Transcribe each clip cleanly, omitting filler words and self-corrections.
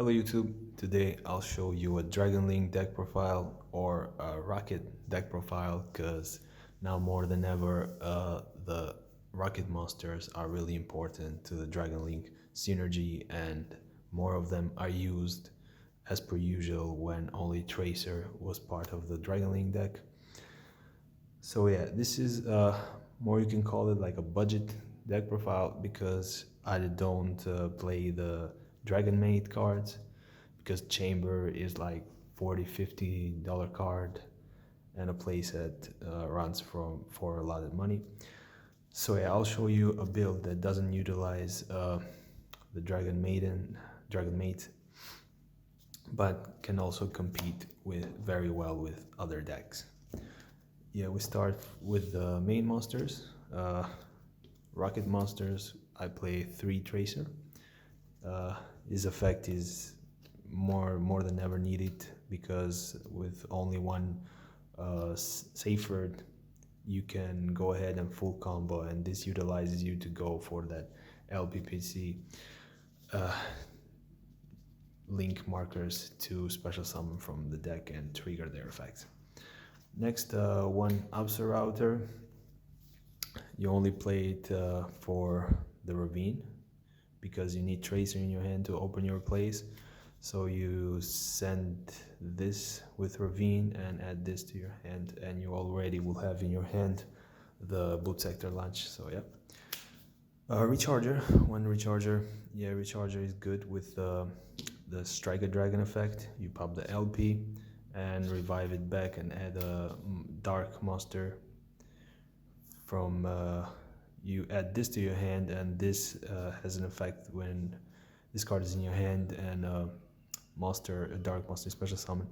Hello YouTube, today I'll show you a Dragon Link deck profile or a Rokket deck profile because now more than ever the Rokket monsters are really important to the Dragon Link synergy and more of them are used as per usual when only Tracer was part of the Dragon Link deck. So yeah, this is more you can call it like a budget deck profile because I don't play the Dragonmaid cards because Chamber is like $40–50 card and a playset runs for a lot of money. So yeah, I'll show you a build that doesn't utilize the Dragonmaid, but can also compete very well with other decks. Yeah, we start with the main monsters. Rokket monsters, I play 3 Tracer. His effect is more than ever needed because with only one Seyfert, you can go ahead and full combo, and this utilizes you to go for that LPPC link markers to special summon from the deck and trigger their effects. Next, one Absorouter. You only play it for the Ravine because you need Tracer in your hand to open your place. So you send this with Ravine and add this to your hand, and you already will have in your hand the boot sector launch. So yeah. Recharger, one Recharger. Yeah, Recharger is good with the Striker Dragon effect. You pop the LP and revive it back and add a dark monster from you add this to your hand, and this has an effect when this card is in your hand and a dark monster special summon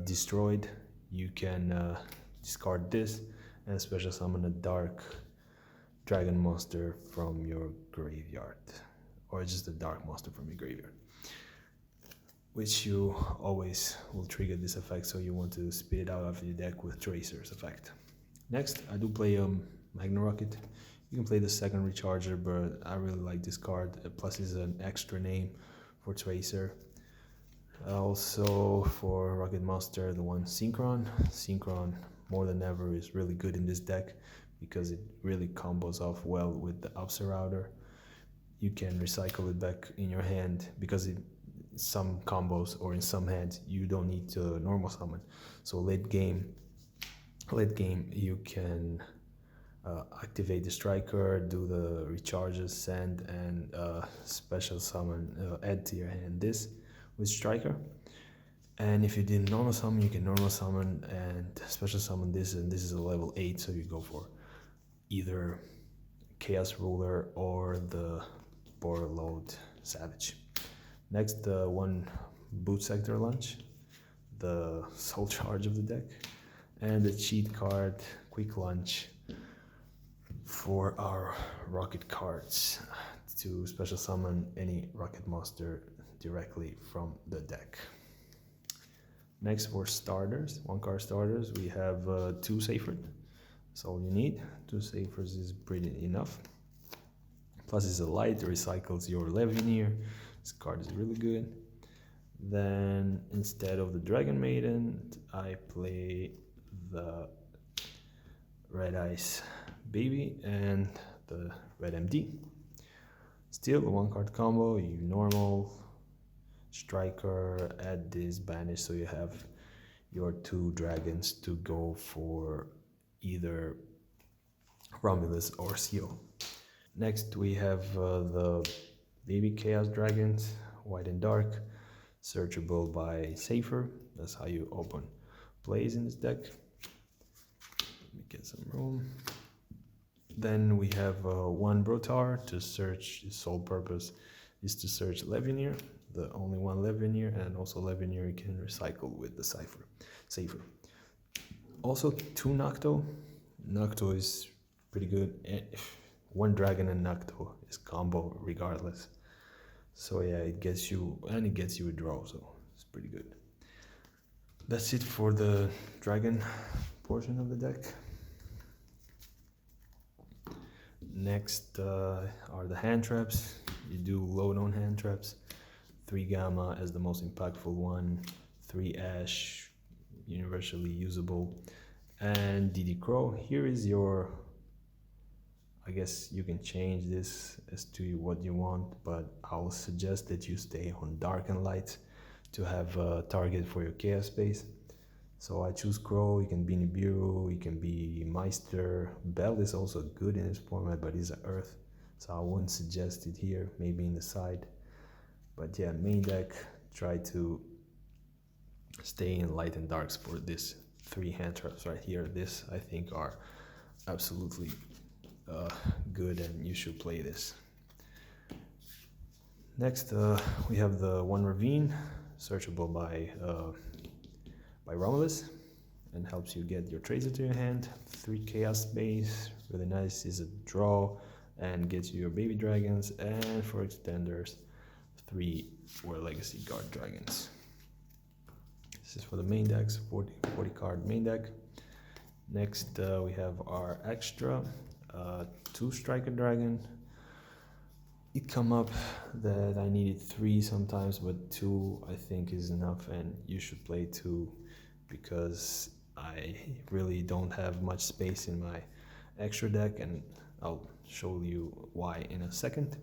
destroyed. You can discard this and special summon a dark dragon monster from your graveyard, or just a dark monster from your graveyard, which you always will trigger this effect, so you want to spit it out of your deck with Tracer's effect. Next, I do play Magnarokket. You can play the second Recharger, but I really like this card. Plus, it's an extra name for Tracer. Also, for Rokket Monster, the one Synchron. Synchron, more than ever, is really good in this deck because it really combos off well with the Absorouter. You can recycle it back in your hand because some combos or in some hands you don't need to normal summon. So late game you can activate the Striker, do the recharges, send, and special summon, add to your hand this with Striker. And if you did normal summon, you can normal summon and special summon this, and this is a level 8, so you go for either Chaos Ruler or the Borreload Savage. Next, one boot sector launch, the soul charge of the deck, and the cheat card quick launch for our Rokket cards to special summon any Rokket monster directly from the deck. Next, for starters, 1-card starters, we have 2 Seyfert. That's all you need. 2 Seyferts is pretty enough. Plus, it's a light, recycles your Levianeer. This card is really good. Then, instead of the Dragon Maiden, I play the Red Ice Baby and the Red MD. Still a 1-card combo. You normal Striker, add this, banish, so you have your 2 dragons to go for either Romulus or Seal. Next, we have the Baby Chaos Dragons, white and dark, searchable by Seyfert. That's how you open plays in this deck. Let me get some room. Then we have 1 Brotaur to search. His sole purpose is to search Levianeer, the only one Levianeer, and also Levianeer you can recycle with the Seyfert. Also 2 Nocto. Nocto is pretty good. 1 dragon and Nocto is combo regardless. So yeah, it gets you a draw, so it's pretty good. That's it for the dragon portion of the deck. Next are the hand traps. You do load on hand traps. 3 Gamma as the most impactful one, 3 Ash, universally usable, and DD Crow. Here is your, I guess you can change this as to what you want, but I'll suggest that you stay on Dark and Light to have a target for your Chaos Space. So I choose Crow. You can be Nibiru, you can be Meister. Bell is also good in this format, but he's an Earth, so I wouldn't suggest it here, maybe in the side. But yeah, main deck, try to stay in Light and Darks for this 3 hand traps right here. This, I think, are absolutely good, and you should play this. Next, we have the 1 Ravine, searchable by Romulus, and helps you get your Tracer to your hand. 3 Chaos Space, really nice, is a draw and gets you your baby dragons, and for extenders, 3 War Legacy Guard Dragons. This is for the main decks, 40 card main deck. Next, we have our extra 2 Striker Dragon. It come up that I needed 3 sometimes, but 2 I think is enough, and you should play 2 because I really don't have much space in my extra deck, and I'll show you why in a second.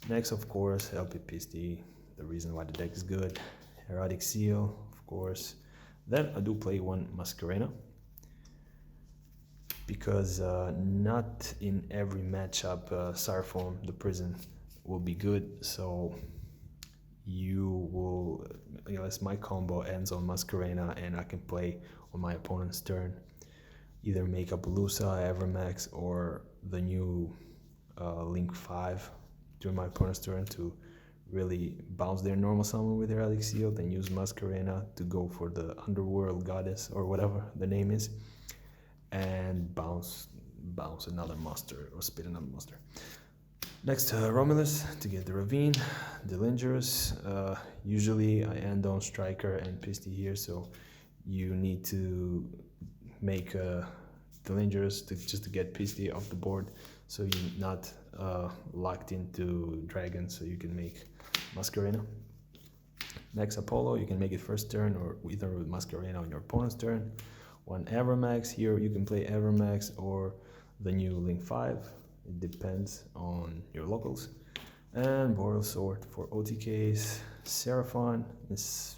Next, of course, Elpy Pisty, the reason why the deck is good. Hieratic Seal, of course. Then I do play 1 Masquerena, because not in every matchup Sanaphond, the prison, will be good, so you will, unless my combo ends on Masquerena and I can play on my opponent's turn, either make Apollousa, Avramax, or the new Link 5 during my opponent's turn to really bounce their normal summon with Hieratic Seal, then use Masquerena to go for the Underworld Goddess or whatever the name is, and bounce another monster or spit another monster. Next, Romulus to get the Ravine, Dillingerous. Usually I end on Striker and Pisty here, so you need to make Dillingerous just to get Pisty off the board, so you're not locked into Dragon, so you can make Masquerena. Next, Apollo, you can make it first turn or either with Masquerena on your opponent's turn. 1 Avramax, here you can play Avramax or the new Link 5, it depends on your locals. And Borrelsword for OTKs. Sanaphond is,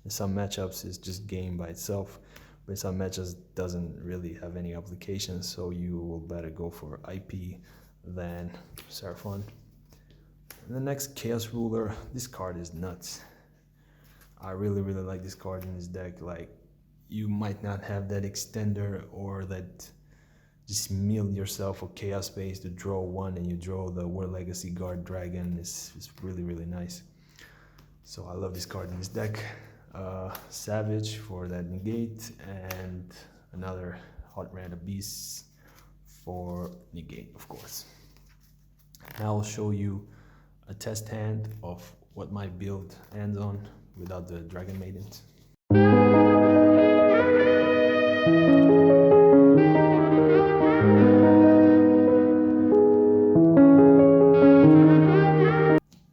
in some matchups is just game by itself, but in some matchups doesn't really have any applications, so you will better go for IP than Sanaphond. And the next, Chaos Ruler. This card is nuts. I really like this card in this deck. Like, you might not have that extender or that just mill yourself a Chaos Space to draw 1 and you draw the War Legacy Guard Dragon. Is really nice. So I love this card in this deck. Savage for that negate, and another Hot Random Beast for negate, of course. Now I'll show you a test hand of what my build ends on without the Dragon Maidens.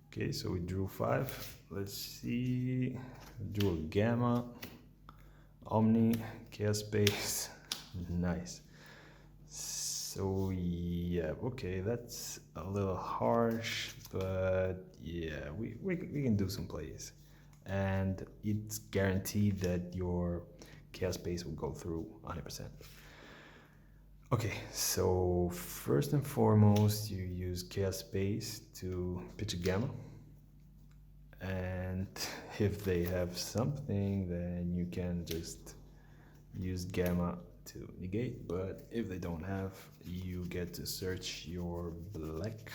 Okay, so we drew 5. Let's see. Drew a Gamma, Omni, Chaos Space. Nice. So yeah, okay, that's a little harsh, but yeah, we can do some plays, and it's guaranteed that your Chaos Space will go through 100%. Okay, so first and foremost, you use Chaos Space to pitch a Gamma, and if they have something, then you can just use Gamma to negate, but if they don't have, you get to search your black.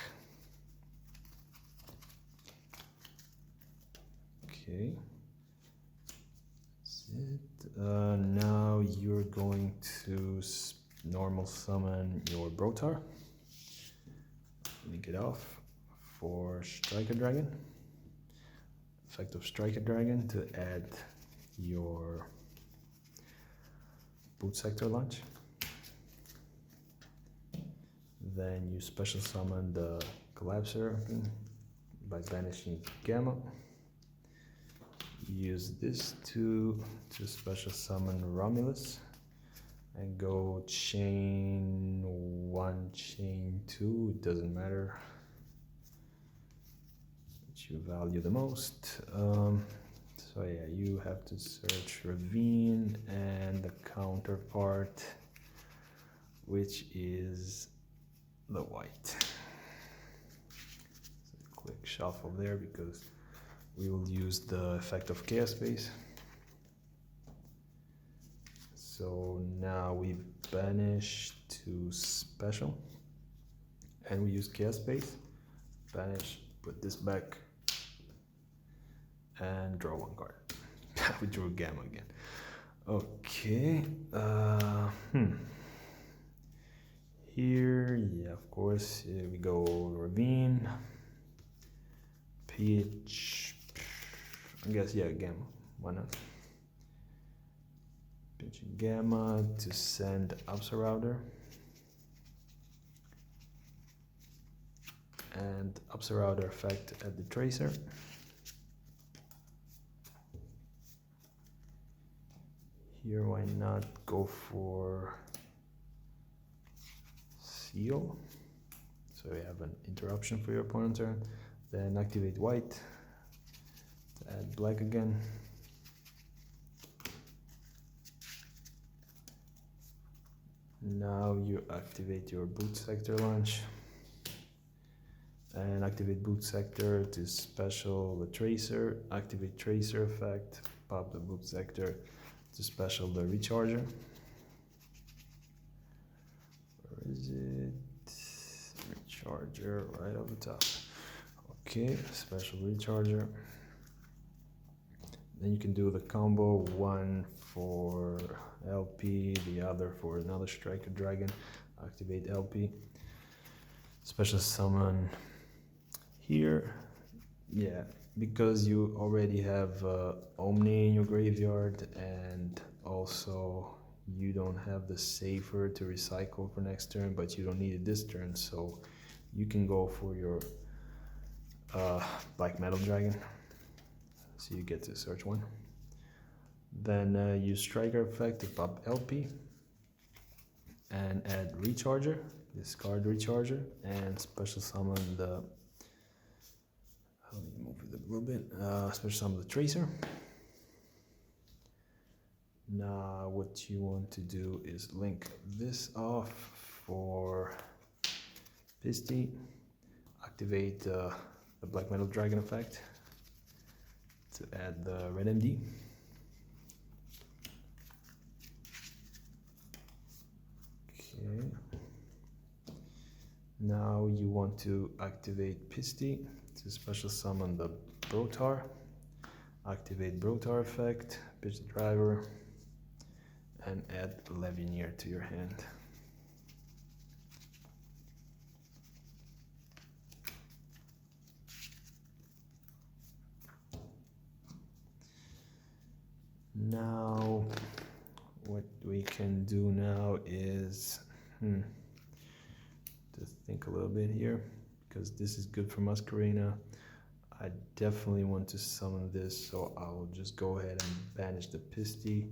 Okay, that's it. Now you're going to normal summon your Brotaur, link it off for Striker Dragon, effect of Striker Dragon to add your Boot Sector Launch. Then you special summon the Collapserpent, by banishing Gamma. Use this to special summon Romulus and go chain 1, chain 2, it doesn't matter which you value the most. So yeah, you have to search Ravine and the counterpart, which is the white. So quick shuffle there because we will use the effect of Chaos Space. So now we banish to special and we use Chaos Space, banish, put this back and draw one card. We drew Gamma again. Okay. Here, yeah, of course, here we go Ravine, Peach, I guess, yeah, Gamma, why not? Pitching Gamma to send Absorouter. And Absorouter effect at the Tracer. Here, why not go for Seal? So you have an interruption for your opponent's turn. Then activate white to add black again. Now you activate your boot sector launch and activate boot sector to special the Tracer, activate Tracer effect, pop the boot sector to special the Recharger. Where is it? Recharger right over the top. Okay, special Recharger. Then you can do the combo, one for LP, the other for another striker dragon. Activate LP. Special summon here. Yeah, because you already have Omni in your graveyard and also you don't have the Seyfert to recycle for next turn, but you don't need it this turn, so you can go for your Black Metal Dragon. So you get to search one. Then use Striker effect to pop LP and add Recharger, discard Recharger, and special summon the. Let me move it a little bit. Special summon the Tracer. Now, what you want to do is link this off for Pisty, activate the Black Metal Dragon effect to add the red MD. Okay. Now you want to activate Pisty to special summon the Brotaur. Activate Brotaur effect, pitch the driver, and add Levianeer to your hand. Now, what we can do now is to think a little bit here, because this is good for Masquerena. I definitely want to summon this, so I'll just go ahead and banish the Pisty,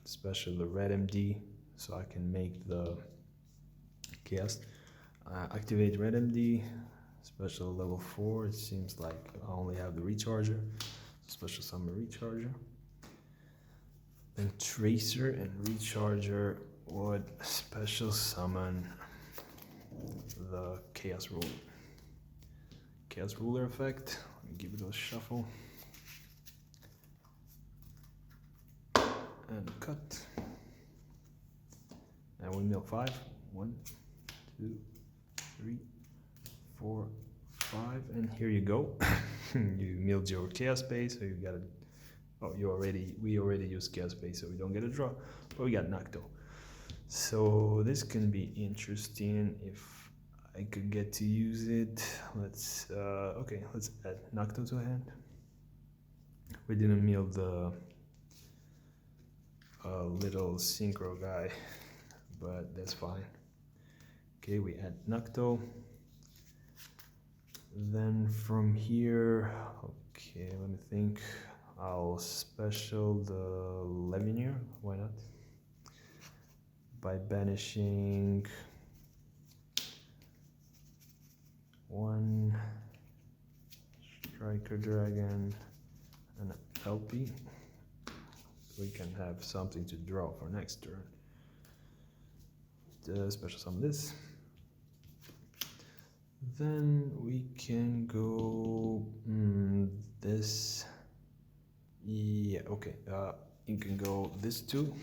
special the red MD, so I can make the chaos. Activate red MD, special level 4. It seems like I only have the Recharger, special summon Recharger. Then Tracer and Recharger would special summon the Chaos Ruler. Chaos Ruler effect. Let me give it a shuffle. And cut. And we mill 5. 1, 2, 3, 4, 5. And here you go. You milled your Chaos Space, so you got a. Oh, we already used Chaos Space, so we don't get a draw, but we got Nocto. So this can be interesting if I could get to use it. Let's add Nocto to hand. We didn't mill the little synchro guy, but that's fine. Okay, we add Nocto. Then from here, okay, let me think. I'll special the Levianeer, why not? By banishing one Striker Dragon and an Elpy. We can have something to draw for next turn. Special summon this. Then we can go this. Yeah, okay. You can go this two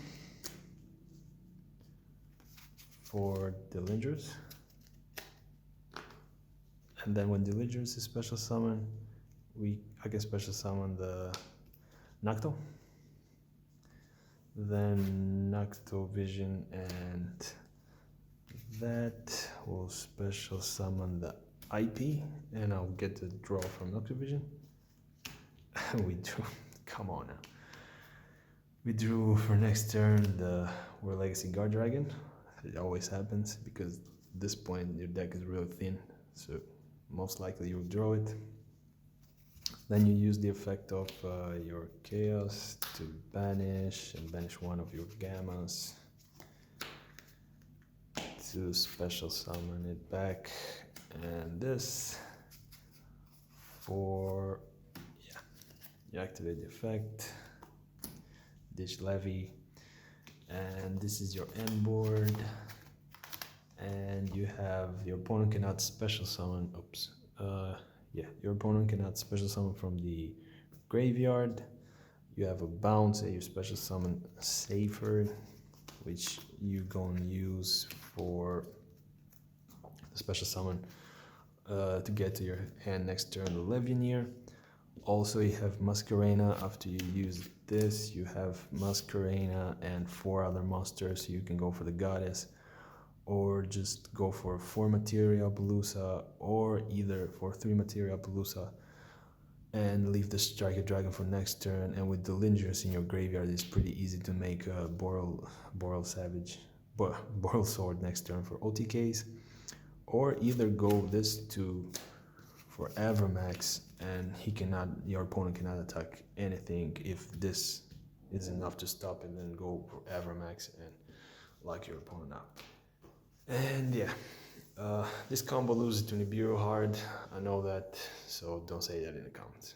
for Dillingerous. And then when Dillingerous is special summon, I can special summon the Nocto. Then Noctovision and that will special summon the IP, and I'll get the draw from Noctovision. We drew, come on now. We drew for next turn the World Legacy Guardragon. It always happens because at this point your deck is real thin, so most likely you'll draw it. Then you use the effect of your Chaos to banish and banish one of your Gammas to special summon it back, and this for, yeah, you activate the effect, ditch Levy, and this is your end board, and you have your opponent cannot special summon, your opponent cannot special summon from the graveyard. You have a bounce and you special summon Seyfert, which you're going to use for the special summon to get to your hand next turn, the Levianeer. Also you have Masquerena. After you use this, you have Masquerena and 4 other monsters, so you can go for the Goddess, or just go for 4 materia Apollousa, or either for 3 materia Apollousa and leave the Striker Dragon for next turn. And with the Dillingerous in your graveyard, it's pretty easy to make a Borrelsword next turn for OTKs, or either go this 2 for Avramax, and your opponent cannot attack anything if this is enough to stop, and then go for Avramax and lock your opponent out. And yeah, this combo loses to Nibiru hard, I know that, so don't say that in the comments.